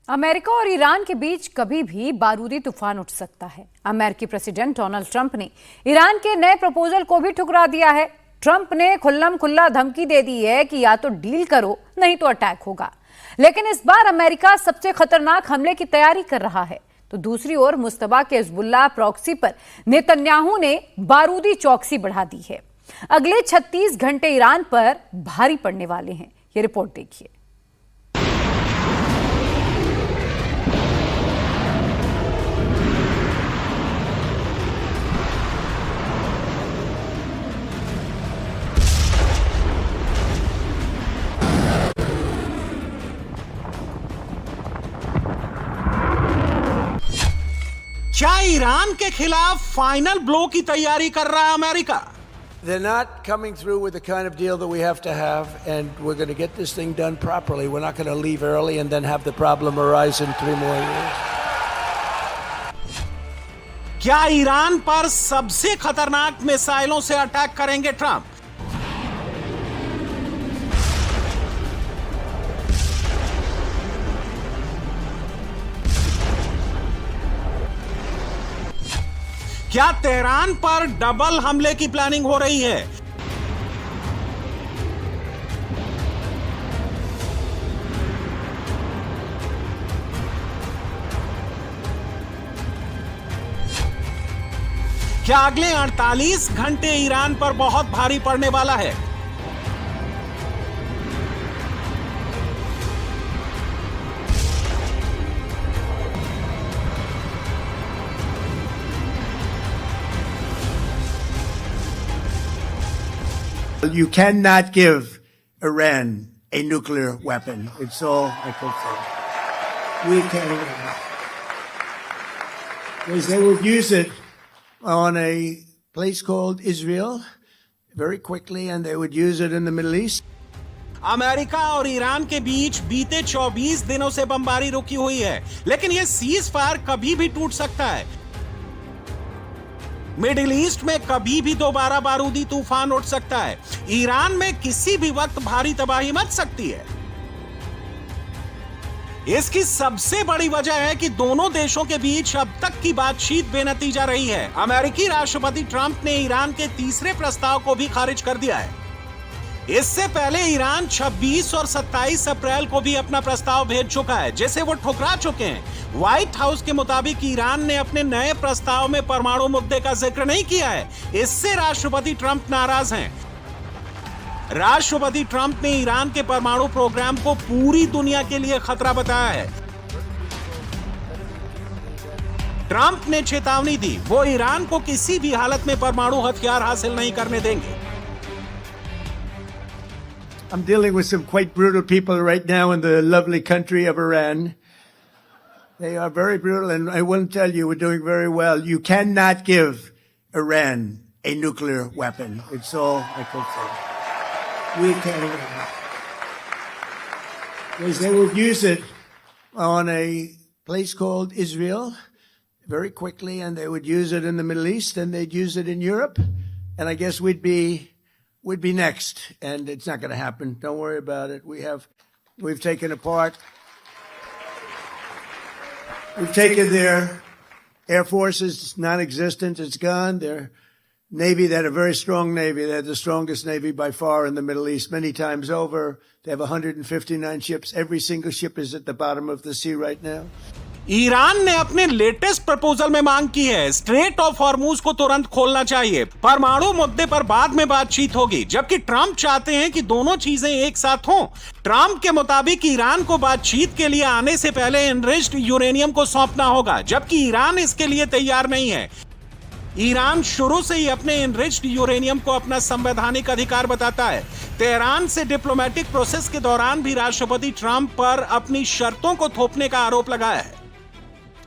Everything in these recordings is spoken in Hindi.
अमेरिका और ईरान के बीच कभी भी बारूदी तूफान उठ सकता है। अमेरिकी प्रेसिडेंट डोनाल्ड ट्रंप ने ईरान के नए प्रपोजल को भी ठुकरा दिया है। ट्रंप ने खुल्लम खुल्ला धमकी दे दी है कि या तो डील करो नहीं तो अटैक होगा। लेकिन इस बार अमेरिका सबसे खतरनाक हमले की तैयारी कर रहा है, तो दूसरी ओर मुश्तबा के हिजबुल्लाह प्रॉक्सी पर नेतन्याहू ने बारूदी चौकसी बढ़ा दी है। अगले 36 घंटे ईरान पर भारी पड़ने वाले हैं। ये रिपोर्ट देखिए। क्या ईरान के खिलाफ फाइनल ब्लो की तैयारी कर रहा है America? They're not coming through with the kind of deal that we have to have, and we're going to get this thing done properly. We're not going to leave early and then have the problem arise in 3 more years. क्या ईरान पर सबसे खतरनाक मिसाइलों से अटैक करेंगे ट्रंप? क्या तेहरान पर डबल हमले की प्लानिंग हो रही है? क्या अगले 48 घंटे ईरान पर बहुत भारी पड़ने वाला है? You cannot give Iran a nuclear weapon. It's all I can say. We can. Because they would use it on a place called Israel very quickly, and they would use it in the Middle East. America और ईरान के बीच बीते 24 दिनों से बमबारी रुकी हुई है, लेकिन यह सीज फायर कभी भी टूट सकता है। मिडिल ईस्ट में कभी भी दोबारा बारूदी तूफान उठ सकता है। ईरान में किसी भी वक्त भारी तबाही मच सकती है। इसकी सबसे बड़ी वजह है कि दोनों देशों के बीच अब तक की बातचीत बेनतीजा रही है। अमेरिकी राष्ट्रपति ट्रंप ने ईरान के तीसरे प्रस्ताव को भी खारिज कर दिया है। इससे पहले ईरान 26 और 27 अप्रैल को भी अपना प्रस्ताव भेज चुका है, जिसे वो ठुकरा चुके हैं। व्हाइट हाउस के मुताबिक ईरान ने अपने नए प्रस्ताव में परमाणु मुद्दे का जिक्र नहीं किया है। इससे राष्ट्रपति ट्रंप नाराज हैं। राष्ट्रपति ट्रंप ने ईरान के परमाणु प्रोग्राम को पूरी दुनिया के लिए खतरा बताया है। ट्रंप ने चेतावनी दी, वो ईरान को किसी भी हालत में परमाणु हथियार हासिल नहीं करने देंगे। I'm dealing with some quite brutal people right now in the lovely country of Iran. They are very brutal, and I will tell you, we're doing very well. You cannot give Iran a nuclear weapon. It's all I can say. We can. Because they would use it on a place called Israel very quickly, and they would use it in the Middle East, and they'd use it in Europe, and I guess we'd be next, and it's not going to happen. Don't worry about it. We've taken apart. We've taken their air forces non-existent. It's gone. Their navy, they had a very strong navy. They had the strongest navy by far in the Middle East, many times over. They have 159 ships. Every single ship is at the bottom of the sea right now. Iran ने अपने लेटेस्ट प्रपोजल में मांग की है, स्ट्रेट ऑफ हॉर्मूज को तुरंत खोलना चाहिए। परमाणु मुद्दे पर बाद में बातचीत होगी, जबकि ट्रंप चाहते हैं कि दोनों चीजें एक साथ हों। ट्रंप के मुताबिक ईरान को बातचीत के लिए आने से पहले एनरिच्ड यूरेनियम को सौंपना होगा, जबकि ईरान इसके लिए तैयार नहीं है। ईरान शुरू से ही अपने एनरिच्ड यूरेनियम को अपना संवैधानिक अधिकार बताता है। तेहरान से डिप्लोमेटिक प्रोसेस के दौरान भी राष्ट्रपति ट्रंप पर अपनी शर्तों को थोपने का आरोप लगाया है।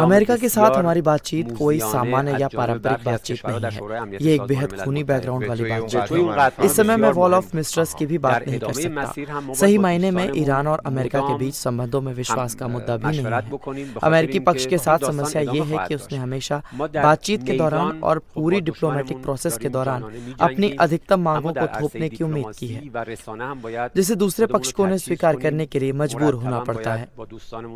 अमेरिका के साथ हमारी बातचीत कोई सामान्य या पारंपरिक बातचीत नहीं है। ये एक बेहद खूनी बैकग्राउंड वाली बातचीत है। इस समय मैं वॉल ऑफ मिस्ट्रेस की भी बात नहीं कर सकता। सही मायने में ईरान और अमेरिका के बीच संबंधों में विश्वास का मुद्दा भी नहीं है। अमेरिकी पक्ष के साथ समस्या ये है कि उसने हमेशा बातचीत के दौरान और पूरी डिप्लोमेटिक प्रोसेस के दौरान अपनी अधिकतम मांगों को थोपने की उम्मीद की है, जिसे दूसरे पक्ष को उन्हें स्वीकार करने के लिए मजबूर होना पड़ता है।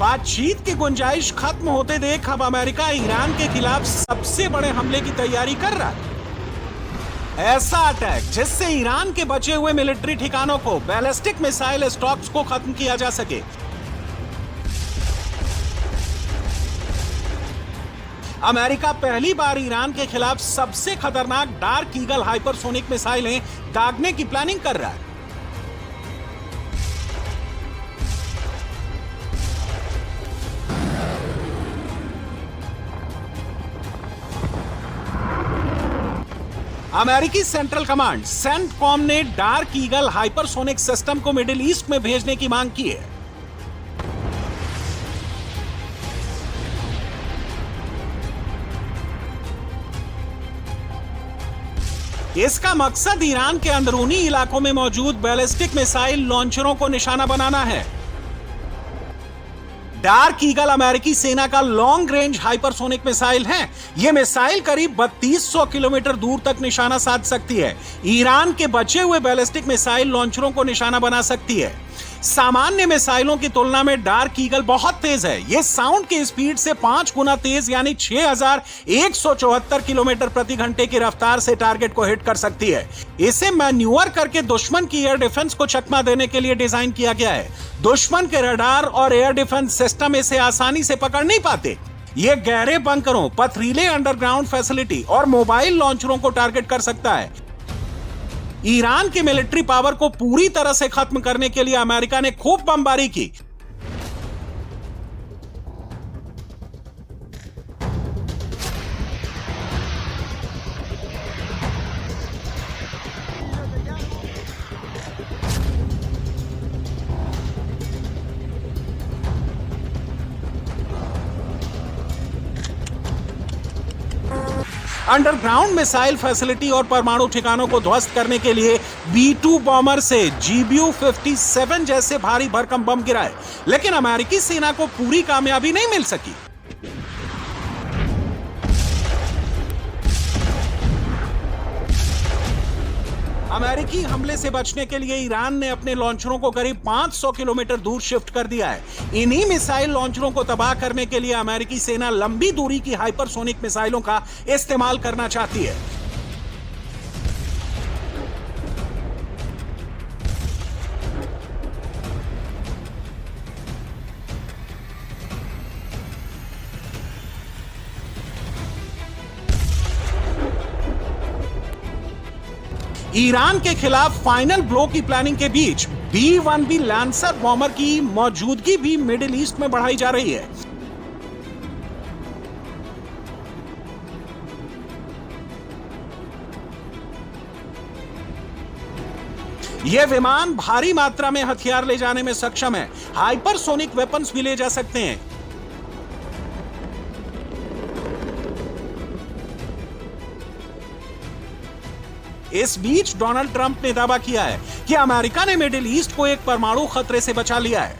बातचीत की गुंजाइश खत्म होते देख अब अमेरिका ईरान के खिलाफ सबसे बड़े हमले की तैयारी कर रहा है। ऐसा अटैक जिससे ईरान के बचे हुए मिलिट्री ठिकानों को, बैलिस्टिक मिसाइल स्टॉक्स को खत्म किया जा सके। अमेरिका पहली बार ईरान के खिलाफ सबसे खतरनाक डार्क ईगल हाइपरसोनिक मिसाइलें दागने की प्लानिंग कर रहा है। अमेरिकी सेंट्रल कमांड सेंटकॉम ने डार्क ईगल हाइपरसोनिक सिस्टम को मिडिल ईस्ट में भेजने की मांग की है। इसका मकसद ईरान के अंदरूनी इलाकों में मौजूद बैलिस्टिक मिसाइल लॉन्चरों को निशाना बनाना है। डार्क ईगल अमेरिकी सेना का लॉन्ग रेंज हाइपरसोनिक मिसाइल है। यह मिसाइल करीब 3200 किलोमीटर दूर तक निशाना साध सकती है। ईरान के बचे हुए बैलिस्टिक मिसाइल लॉन्चरों को निशाना बना सकती है। सामान्य मिसाइलों की तुलना में डार्क ईगल बहुत तेज है। यह साउंड की स्पीड से 5 गुना तेज यानी 6174 किलोमीटर प्रति घंटे की रफ्तार से टारगेट को हिट कर सकती है। इसे मैन्यूवर करके दुश्मन की एयर डिफेंस को चकमा देने के लिए डिजाइन किया गया है। दुश्मन के रडार और एयर डिफेंस सिस्टम इसे आसानी से पकड़ नहीं पाते। ये गहरे बंकरों, पथरीले अंडरग्राउंड फैसिलिटी और मोबाइल लॉन्चरों को टारगेट कर सकता है। ईरान की मिलिट्री पावर को पूरी तरह से खत्म करने के लिए अमेरिका ने खूब बमबारी की। अंडरग्राउंड मिसाइल फैसिलिटी और परमाणु ठिकानों को ध्वस्त करने के लिए B-2 बॉम्बर से GBU-57 जैसे भारी भरकम बम गिराए, लेकिन अमेरिकी सेना को पूरी कामयाबी नहीं मिल सकी। अमेरिकी हमले से बचने के लिए ईरान ने अपने लॉन्चरों को करीब 500 किलोमीटर दूर शिफ्ट कर दिया है। इन्हीं मिसाइल लॉन्चरों को तबाह करने के लिए अमेरिकी सेना लंबी दूरी की हाइपरसोनिक मिसाइलों का इस्तेमाल करना चाहती है। ईरान के खिलाफ फाइनल ब्लो की प्लानिंग के बीच B-1B लैंसर बॉम्बर की मौजूदगी भी मिडिल ईस्ट में बढ़ाई जा रही है। यह विमान भारी मात्रा में हथियार ले जाने में सक्षम है। हाइपरसोनिक वेपन्स भी ले जा सकते हैं। इस बीच डोनाल्ड ट्रंप ने दावा किया है कि अमेरिका ने मिडिल ईस्ट को एक परमाणु खतरे से बचा लिया है।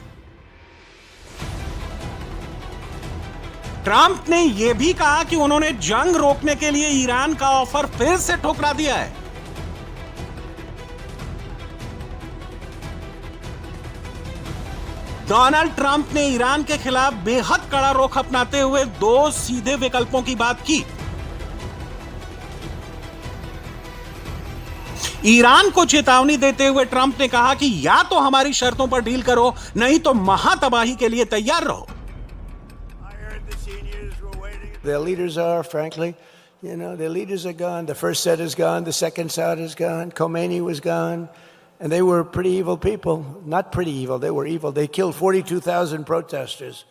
ट्रंप ने यह भी कहा कि उन्होंने जंग रोकने के लिए ईरान का ऑफर फिर से ठुकरा दिया है। डोनाल्ड ट्रंप ने ईरान के खिलाफ बेहद कड़ा रुख अपनाते हुए 2 सीधे विकल्पों की बात की। ईरान को चेतावनी देते हुए ट्रंप ने कहा कि या तो हमारी शर्तों पर डील करो, नहीं तो महातबाही के लिए तैयार रहो। Their leaders are, frankly, their leaders are gone. The first set is gone. The second set is gone. Khomeini was gone. And they were pretty evil people. Not pretty evil. They were evil. They killed 42,000 protesters.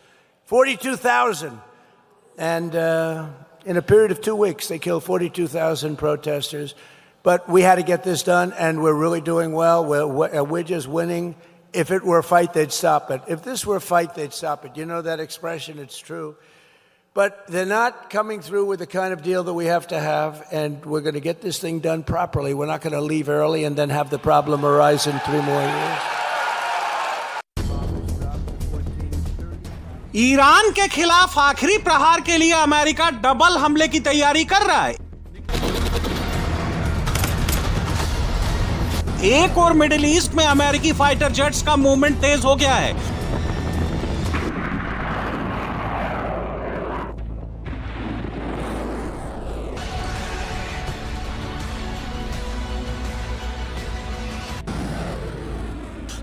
42,000. And in a period of 2 weeks, they killed 42,000 protesters. But we had to get this done, and we're really doing well. We're just winning. If it were a fight, they'd stop it. If this were a fight, they'd stop it. You know that expression? It's true. But they're not coming through with the kind of deal that we have to have, and we're going to get this thing done properly. We're not going to leave early and then have the problem arise in 3 more years. Iran के खिलाफ आखिरी प्रहार के लिए अमेरिका डबल हमले की तैयारी कर रहा है। एक और मिडिल ईस्ट में अमेरिकी फाइटर जेट्स का मूवमेंट तेज हो गया है।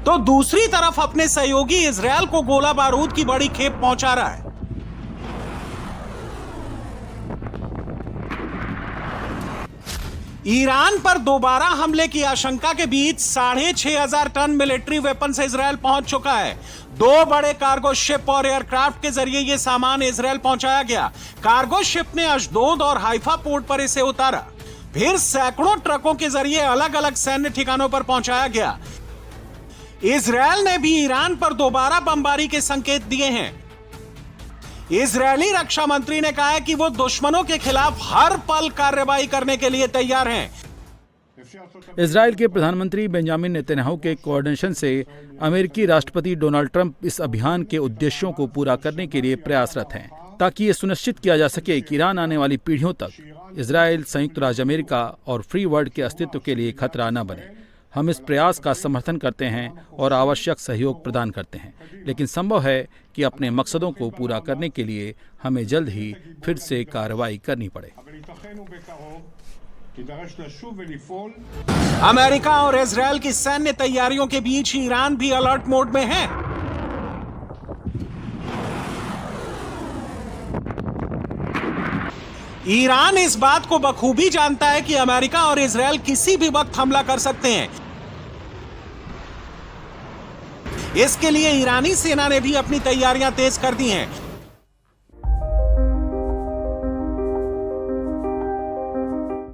तो दूसरी तरफ अपने सहयोगी इजरायल को गोला बारूद की बड़ी खेप पहुंचा रहा है। ईरान पर दोबारा हमले की आशंका के बीच 6,500 टन मिलिट्री वेपन से इजरायल पहुंच चुका है। 2 बड़े कार्गो शिप और एयरक्राफ्ट के जरिए यह सामान इजरायल पहुंचाया गया। कार्गो शिप ने अशदोद और हाइफा पोर्ट पर इसे उतारा। फिर सैकड़ों ट्रकों के जरिए अलग अलग सैन्य ठिकानों पर पहुंचाया गया। इजरायल ने भी ईरान पर दोबारा बमबारी के संकेत दिए हैं। इजरायली रक्षा मंत्री ने कहा है कि वो दुश्मनों के खिलाफ हर पल कार्रवाई करने के लिए तैयार हैं। इजरायल के प्रधानमंत्री बेंजामिन नेतन्याहू के कोऑर्डिनेशन से अमेरिकी राष्ट्रपति डोनाल्ड ट्रंप इस अभियान के उद्देश्यों को पूरा करने के लिए प्रयासरत हैं, ताकि ये सुनिश्चित किया जा सके कि ईरान आने वाली पीढ़ियों तक इजरायल, संयुक्त राज्य अमेरिका और फ्री वर्ल्ड के अस्तित्व के लिए खतरा न बने। हम इस प्रयास का समर्थन करते हैं और आवश्यक सहयोग प्रदान करते हैं, लेकिन संभव है कि अपने मकसदों को पूरा करने के लिए हमें जल्द ही फिर से कार्रवाई करनी पड़े। अमेरिका और इजरायल की सैन्य तैयारियों के बीच ईरान भी अलर्ट मोड में है। ईरान इस बात को बखूबी जानता है कि अमेरिका और इजरायल किसी भी वक्त हमला कर सकते हैं। इसके लिए ईरानी सेना ने भी अपनी तैयारियां तेज कर दी हैं।